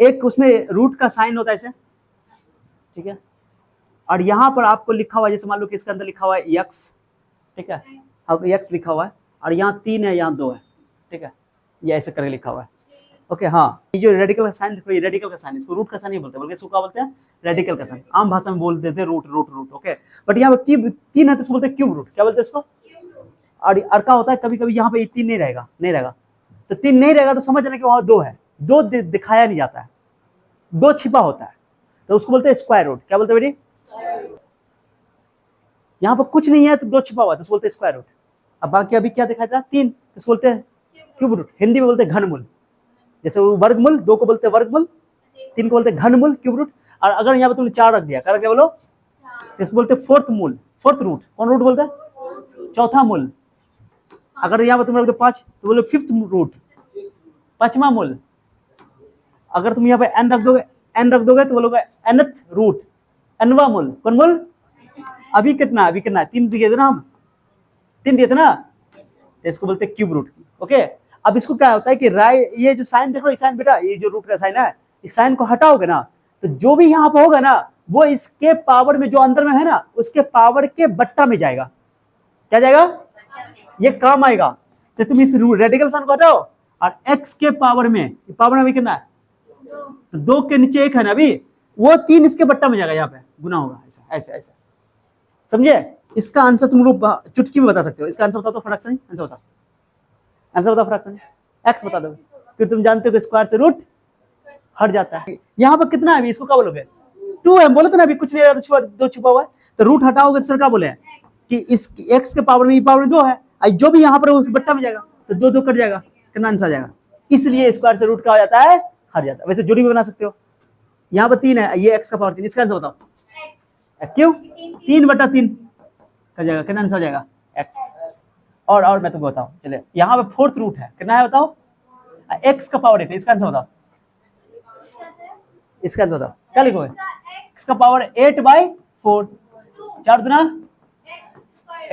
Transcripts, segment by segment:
एक उसमें रूट का साइन होता है ऐसे, ठीक है, और यहाँ पर आपको लिखा हुआ है, जैसे मान लो कि इसके अंदर लिखा हुआ है x, ठीक है, आपको x लिखा हुआ है और यहाँ 3 है, यहाँ 2 है, ठीक है, ये ऐसे करके लिखा हुआ है। ओके, हाँ, ये जो रेडिकल का साइन देखो, ये रेडिकल का साइन, इसको रूट का साइन नहीं बोलते, बल्कि इसको क्या बोलते हैं, रेडिकल का साइन। आम भाषा में बोल देते हैं root root root. Okay, but यहाँ पे क्यूब 3 है तो इसको बोलते हैं क्यूब रूट। क्या बोलते हैं इसको? और क्या होता है, कभी कभी यहाँ पे 3 नहीं रहेगा, तो 3 नहीं रहेगा तो समझ लेना कि वहाँ 2 है, 2 दिखाया नहीं जाता है, 2 छिपा होता है, तो उसको बोलते हैं स्क्वायर रूट। क्या बोलते हैं बेटी? यहाँ पर कुछ नहीं है तो 2 छिपा हुआ है तो उसको बोलते हैं स्क्वायर रूट। अब बाकी अभी क्या दिखाया था? 3, तो उसको बोलते हैं क्यूब रूट। हिंदी में बोलते हैं घनमूल, जैसे वर्गमूल 2 को बोलते हैं वर्गमूल, 3 को बोलते हैं घनमूल, क्यूब रूट। और अगर यहाँ पे तुमने 4 रख दिया, क्या रख दिया बोलो? इसको बोलते हैं फोर्थ मूल, फोर्थ रूट। कौन रूट बोलते हैं? चौथा मूल। अगर यहाँ पे तुम रख दो 5 तो बोलो फिफ्थ रूट, 5वां मूल। अगर तुम यहाँ पे n रख दोगे तो बोलोगे nth रूट, nवां मूल। कौन मूल? अभी कितना है? 3 दिए थे ना, हम 3 दिए थे ना, तो इसको बोलते हैं क्यूब रूट। ओके, अब इसको क्या होता है कि ये जो साइन देख रहे हो, साइन बेटा, ये जो रूट का साइन है, इस साइन को हटाओगे ना तो जो भी यहाँ पे होगा ना वो इसके पावर में, जो अंदर में है ना, उसके पावर के बट्टा में जाएगा। क्या जाएगा? ये काम आएगा। तो तुम इस रेडिकल साइन को हटाओ और x के पावर में, पावर में अभी कितना है? 2 के नीचे 1 है ना, अभी वो 3 इसके बट्टा में जाएगा, यहाँ पे गुना होगा, ऐसा ऐसे ऐसे। समझे? इसका आंसर तुम लोग चुटकी में बता सकते हो। इसका आंसर बताओ तो, फ्रैक्शन नहीं, आंसर बताओ, आंसर बताओ, फ्रैक्शन x बता दो, क्योंकि तुम जानते हो कि स्क्वायर से रूट हट जाता है। यहाँ पर कितना है अभी? इसको क्या बोलोगे? 2 है, बोले तो ना अभी कुछ नहीं रहा, 2 छुपा हुआ है, तो रूट हटाओगे तो सर क्या बोले कि इस x के पावर में, पावर में 2 है, जो भी यहाँ पर उस बट्टा में जाएगा तो 2 2 कट जाएगा, कितना आंसर आ जाएगा? इसलिए स्क्वायर से रूट क्या हो जाता है? हट जाता है। वैसे जोड़ी भी बना सकते हो। यहाँ पर 3 है, ये x का पावर 3, इसका आंसर बताओ। क्यों? 3/3 कट जाएगा, कितना आंसर आ जाएगा? x। और मैं तुमको बताऊं, चले, यहाँ पे फोर्थ रूट है, कितना है बताओ? x का पावर 8, इसका आंसर बताओ, इसका आंसर बताओ, क्या लिखोगे? x का पावर 8/4, 4 दुना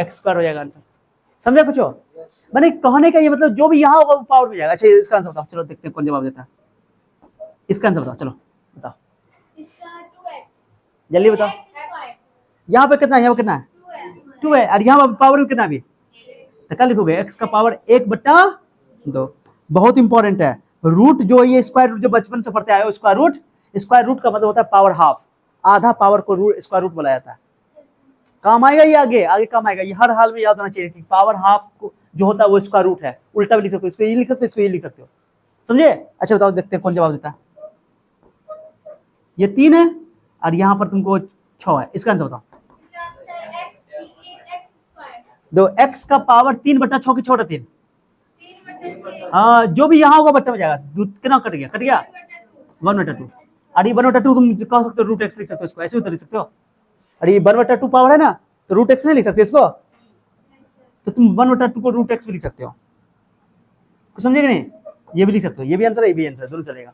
x स्क्वायर हो जाएगा आंसर। समझा कुछ हो? मैंने कहने का ये मतलब जो भी यहाँ होगा वो पावर में जाएगा। अच्छा, इसका आंसर बताओ, चलो देखते हैं कौन जवाब देता है। इसका आंसर बताओ, चलो बताओ, जल्दी बताओ। यहाँ पे कितना है? यहाँ पे कितना है? 2 है, और यहाँ पे पावर में कितना? अभी तो क्या लिखोगे? x का पावर 1/2। बहुत इंपॉर्टेंट है रूट, जो ये स्क्वायर रूट जो बचपन से पढ़ते आए हो, स्क्वायर रूट का मतलब होता है पावर हाफ, आधा पावर को स्क्वायर रूट बोला जाता है। काम आएगा ये, आगे काम आएगा ये, हर हाल में याद होना चाहिए कि पावर हाफ को जो होता है वो स्क्वायर रूट है। उल्टा भी लिख सकते हो, इसको ये लिख सकते हो, इसको ये लिख सकते हो। समझे? अच्छा बताओ, देखते हैं कौन जवाब देता है। ये 3 है और यहाँ पर तुमको 6 है, इसका आंसर बताओ। दो x का पावर 3/6 की छोटा 3, हाँ, जो भी यहाँ होगा बट्टा में जाएगा। कितना कट गया? 1/2। और ये 1/2 तुम कह सकते हो रूट x लिख सकते हो, इसको ऐसे भी तो लिख सकते हो। और ये 1/2 पावर है ना, तो रूट x नहीं लिख सकते इसको, तो तुम 1/2 को रूट x भी लिख सकते हो। कुछ समझे कि नहीं? ये भी लिख सकते हो, ये भी आंसर है, ये भी आंसर, दोनों चलेगा।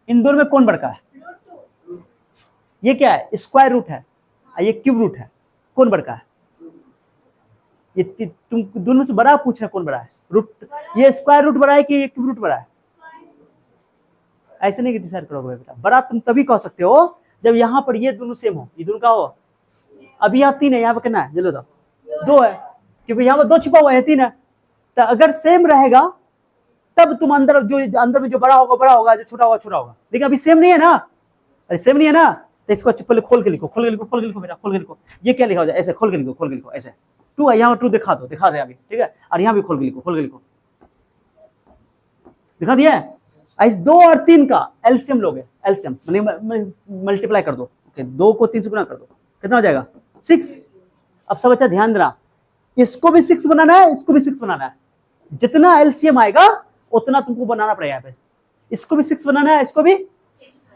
इन दोनों में कौन बड़का है? ये क्या है? स्क्वायर रूट है, ये क्यूब रूट है, कौन बड़का है? ये तुम दोनों में से बड़ा पूछ रहे, कौन बड़ा है? रूट, ये स्क्वायर रूट बड़ा है कि ये क्यूब रूट बड़ा है? ऐसे नहीं डिसाइड करोगे बेटा, बड़ा तुम तभी कह सकते हो जब यहाँ पर ये दोनों सेम हो, ये दोनों का हो। अभी यहाँ 3 है, यहाँ पर कितना है? चलो 2 है, क्योंकि यहाँ पर 2 छिपा हुआ है, 3 है। तो अगर सेम रहेगा तब तुम अंदर में जो बड़ा होगा, जो छोटा होगा। लेकिन अभी सेम नहीं है ना, अरे सेम नहीं है ना, तो इसको पहले खोल के लिखो बेटा, खोल के लिखो। ये क्या लिखा हो जाए? ऐसे खोल के लिखो ऐसे। 2 है, यहाँ 2 दिखा रहे अभी, ठीक है, और यहाँ भी खोल के लिखो, दिखा दिया है। इस 2 और 3 का एलसीएम लोगे, एलसीएम मल्टीप्लाई कर दो। ओके, 2 को 3 से गुना कर दो, कितना हो जाएगा? 6। अब सब बच्चा ध्यान देना, इसको भी 6 बनाना है, इसको भी 6 बनाना है। जितना एलसीएम आएगा उतना तुमको बनाना पड़ेगा यहाँ पे। इसको भी 6 बनाना है, इसको भी।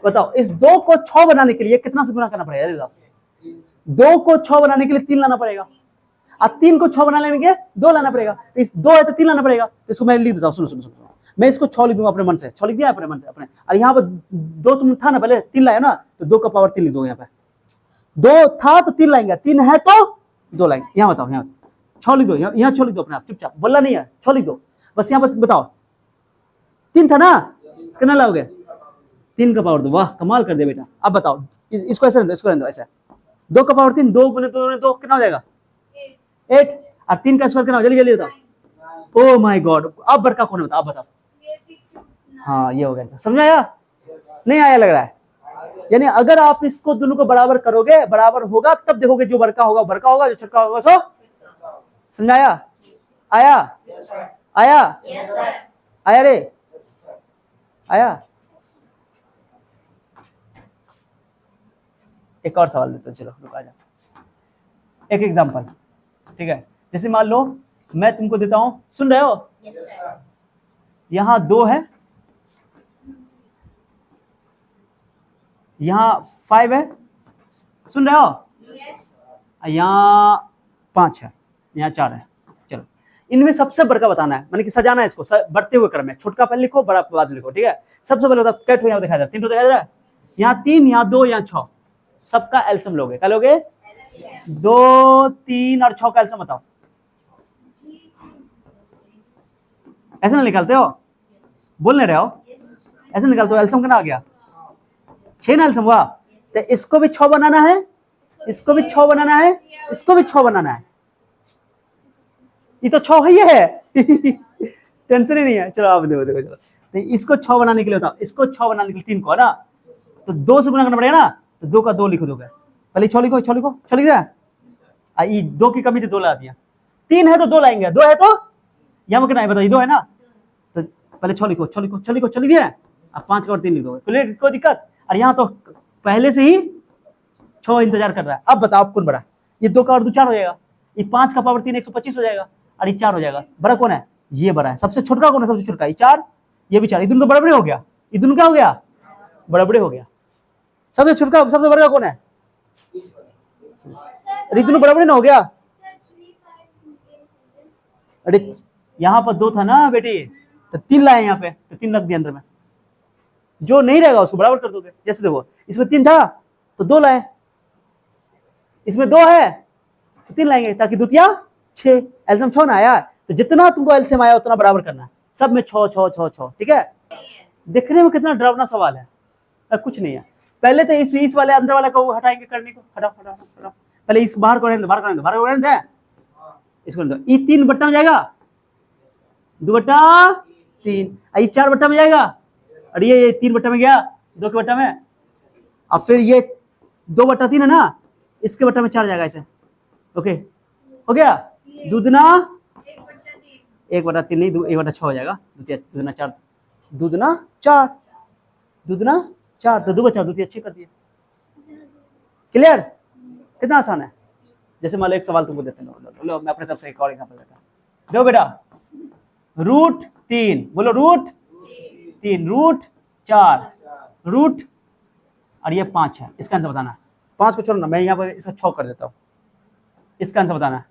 बताओ, इस 2 को 6 बनाने के लिए कितना से गुना करना पड़ेगा? 2 को 6 बनाने के लिए 3 लाना पड़ेगा, और 3 को 6 बनाने के लिए 2 लाना पड़ेगा। तो इस 2 है तो 3 लाना पड़ेगा। तो इसको मैं लिख देता हूँ, सुनो, मैं इसको 6 लिख दूंगा अपने मन से, 6 लिख दिया अपने मन से अपने। और यहाँ पर 2 तुम था ना, पहले 3 लाया ना, तो 2 का पावर 3 लिख दो। यहाँ पे 2 था तो 3 लाएंगे, 3 है तो 2 लाएंगे। यहाँ बताओ, यहाँ 6 लिख दो, यहाँ 6 लिख दो अपने आप, चुपचाप, बोलना नहीं है, 6 लिख दो बस। यहाँ पर बताओ, 3 था ना, कितना लाओगे? 3 का पावर 2, वाह कमाल कर दे बेटा। अब बताओ इसको ऐसे रहने दो, इसको रहने दो ऐसे, 2 का पावर 3, 2 गुने 2 गुने 2 कितना हो जाएगा 8, और 3 का स्क्वायर कितना हो, जल्दी जल्दी बताओ। ओ माय गॉड, अब बड़का कौन है बताओ, अब बताओ। हाँ ये हो गया, समझ आया नहीं आया लग रहा है। यानी अगर आप इसको दोनों को बराबर करोगे, बराबर होगा तब देखोगे, जो बड़का होगा बड़का होगा, जो छोटा होगा सो। समझाया? आया? आया? आया रे? आया? एक और सवाल देते, चलो रुक आ जा। एक एग्जांपल, ठीक है, जैसे मान लो मैं तुमको देता हूं, सुन रहे हो? यहां 2 है, यहां 5 है, सुन रहे हो? यहाँ 5 है, यहाँ 4 है। चलो इनमें सबसे बड़का बताना है, मैंने कि सजाना है इसको बढ़ते हुए क्रम में, छोटका पहले लिखो, बड़ा बाद में लिखो, ठीक है। सबसे पहले बताओ क्या यहाँ दिखाई दे रहा है, 3 दिखाई दे रहा है, यहाँ 3, यहाँ 2, यहाँ 6, सबका एलसीएम लोगे, क्या लोगे? 2, 3 और 6 का एलसीएम बताओ। ऐसे ना निकालते हो, बोल नहीं रहे हो, ऐसे निकालते हो, एलसीएम कितना आ गया? 6 ना एलसीएम हुआ। तो इसको भी 6 बनाना है, इसको भी 6 बनाना है, इसको भी 6 बनाना है। ये तो 6 ही है टेंशन ही नहीं है। चलो आप देखो देखो, चलो तो इसको 6 बनाने के लिए बताओ, इसको 6 बनाने के लिए 3 को है ना, तो 2 से गुना करना पड़ेगा ना, तो 2 का 2 लिखो दोगे, पहले 6 लिखो, 6 लिखो, 6 लिख दिया। 2 की कमी थी 2 ला दिया, 3 है तो 2 लाएंगे, 2 है तो यहाँ कितना है बताइए, 2 है ना, तो पहले 6 लिखो, 6 लिखो, 6 लिखो, 6 लिख दिया। अब 5 का और 3 लिख दोगे, कोई दिक्कत? और यहाँ तो पहले से ही 6 इंतजार कर रहा है। अब बताओ कौन बड़ा? ये 2 का और 2 4 हो जाएगा, ये 5 का पावर 3 125 हो जाएगा, और ये 4 हो जाएगा। बड़ा कौन है? ये बड़ा है। सबसे छोटा कौन है? सबसे छोटा ये 4, ये भी 4, ये दोनों तो बड़े हो गया, ये दोनों क्या हो गया? बड़े हो गया। सबसे छोटा सबसे बड़ा कौन है? अरे दोनों बड़े ना हो गया। अरे यहाँ पर 2 था ना बेटी, तो 3 लाए यहाँ पे, तो 3 रख दिया अंदर में, जो नहीं रहेगा उसको बराबर कर दोगे। जैसे देखो इसमें 3 था तो 2 लाए, इसमें 2 है तो 3 लाएंगे, ताकि द्वितीया 6, एलसीएम 6 ना आया, तो जितना तुमको एलसीएम आया उतना बराबर करना है, सब में 6 6 6 6, ठीक है। देखने में कितना डरावना सवाल है, कुछ नहीं है। पहले तो इस वाले अंदर वाले को हटाएंगे, करने को हटाओ हटाओ हटाओ, पहले इस बाहर को रहने दो, बाहर को रहने दो, बाहर को रहने दो, इसको रहने दो। ये 3 बट्टा में जाएगा, 2 बट्टा 3, ये 4 बट्टा में जाएगा, और ये 3 बट्टा में गया, 2 के बट्टा में, अब फिर ये 2 बट्टा 3 है ना, इसके बट्टा में 4 जाएगा ऐसे। ओके हो गया, दूधना 1 बटा 3 नहीं, 1 बटा 6 हो जाएगा, दूधना 4, दूधना 4, दूधना 4, तो 2 बचा, दूधिया 6 कर दिए। क्लियर? कितना आसान है। जैसे मान लो एक सवाल तुमको देते हैं, लो मैं अपने तरफ से एक और एग्जांपल देता हूं, देखो बेटा, रूट 3, बोलो रूट 3, रूट 4, रूट, और ये 5 है, इसका आंसर बताना है। 5 को छोड़ो ना, मैं यहाँ पर इसका 6 कर देता हूँ, इसका आंसर बताना है।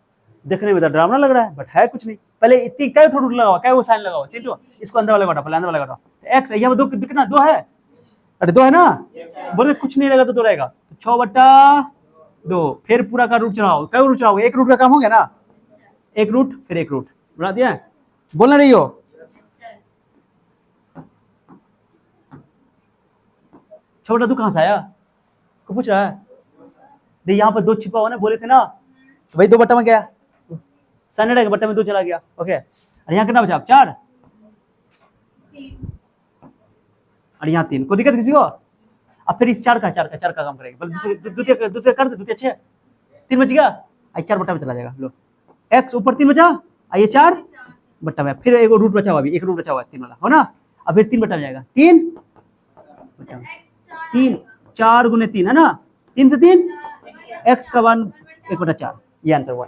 देखने में तो डरावना लग रहा है, बट है कुछ नहीं। पहले इतनी क्या थोड़ा लगा हुआ, क्या वो साइन लगा हुआ, ठीक है, इसको अंदर वाला काटो, पहले अंदर वाला काटो। एक्स यहाँ पर 2 कितना, 2 है, अरे 2 है ना, बोले कुछ नहीं रहेगा तो 2 रहेगा, तो 6 बट्टा 2, फिर पूरा का रूट चढ़ाओ, क्या रूट चढ़ाओ, एक रूट का काम हो गया ना, एक रूट फिर एक रूट बना दिया, बोलना नहीं हो। छोटा 2 कहां से आया, को पूछ रहा है? दे यहाँ पर 2 छिपा हुआ ना, बोले थे ना, तो भाई 2 बट्टा में गया, साइन बट्टा में 2 चला गया। ओके, और यहाँ कितना बचा, 4, और यहाँ 3, कोई दिक्कत किसी को? अब फिर इस 4 का काम करेंगे, दूसरे कर दे, दूसरे 6, 3 बच गया, 4 बट्टा में चला जाएगा। लो x ऊपर 3 बचा, ये 4 बट्टा में, फिर एक रूट बचा हुआ, एक रूट बचा हुआ 3 वाला हो ना, अब फिर 3 बट्टा में जाएगा, 3 बट्टा में 3, 4 गुने 3 है ना, 3 से 3 x का 1 1 बटा 4, ये आंसर हुआ।